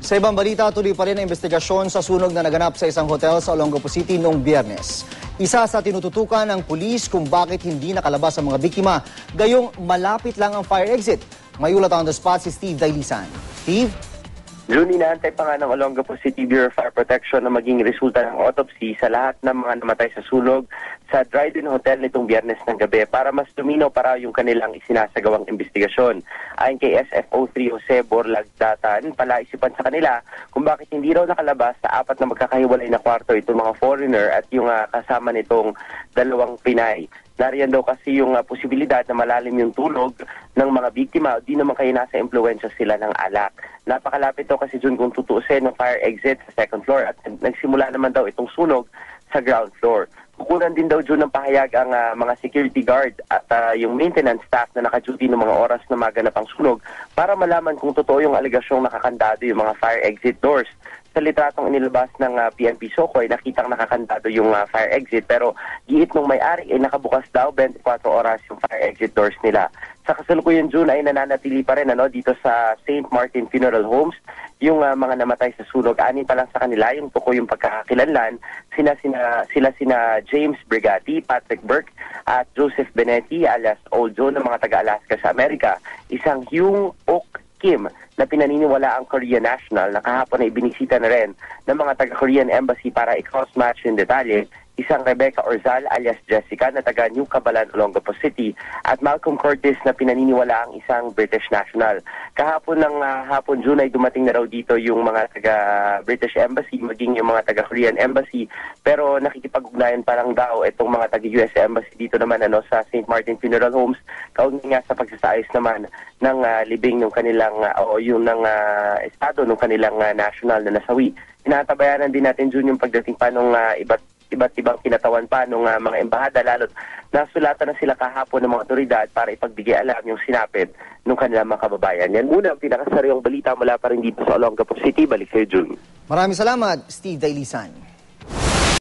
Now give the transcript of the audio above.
Sa ibang balita, tuloy pa rin ang investigasyon sa sunog na naganap sa isang hotel sa Olongapo City noong Biyernes. Isa sa tinututukan ng pulis kung bakit hindi nakalabas ang mga biktima, gayong malapit lang ang fire exit. May ulat on the spot si Steve Dailisan. Steve? June, inaantay pa nga ng Olongapo City Bureau of Fire Protection na maging resulta ng autopsy sa lahat ng mga namatay sa sunog sa Dryden Hotel nitong Biyernes ng gabi para mas tuminaw para yung kanilang isinasagawang investigasyon. Ayon kay SFO3 Jose Borlagdatan, palaisipan sa kanila kung bakit hindi raw nakalabas sa apat na magkakahiwalay na kwarto itong mga foreigner at yung kasama nitong dalawang Pinay. Nariyan daw kasi yung posibilidad na malalim yung tulog ng mga biktima o di naman kayo nasa impluensya sila ng alak. Napakalapit daw kasi dun kung tutuusin ng fire exit sa second floor at nagsimula naman daw itong sunog sa ground floor. Kukunan din daw dun ng pahayag ang mga security guard at yung maintenance staff na naka-duty ng mga oras na maganap ang sunog para malaman kung totoo yung aligasyong nakakandado yung mga fire exit doors. Sa litratong inilabas ng PNP Sokoy, nakitang nakakandado yung fire exit pero giit nung may-ari ay nakabukas daw 24 oras yung fire exit doors nila. Sa kasalukuyan June ay nananatili pa rin dito sa St. Martin Funeral Homes yung mga namatay sa sunog. Anin pa lang sa kanila yung tukoy yung pagkakakilanlan sina James Brigatti, Patrick Burke at Joseph Benetti alias Old Joe ng mga taga-Alaska sa Amerika. Isang Hyung Ok Kim na pinaniniwala ang Korean national na kahapon ay binisita na rin ng mga taga-Korean Embassy para i-cross-match yung detalye. Isang Rebecca Orzal alias Jessica na taga New Cabalan, Olongapo City at Malcolm Curtis na pinaniniwala ang isang British national. Kahapon ng hapon June ay dumating na raw dito yung mga taga-British Embassy maging yung mga taga-Korean Embassy pero nakikipag-ugnayan pa lang daw itong mga taga-US Embassy dito naman sa St. Martin Funeral Homes kaugnay nga sa pagsasayos naman ng libing ng kanilang o yung ng estado ng kanilang national na nasawi. Tinatabayanan din natin June yung pagdating pa ng iba't ibang kinatawan pa ng mga embahada lalo't nasulatan na sila kahapon ng mga otoridad para ipagbigay alam yung sinapit ng kanilang mga kababayan. Yan muna ang pinakasaryong balita mula pa rin dito sa Olongapo City. Balik kayo, June. Maraming salamat, Steve Dailisan.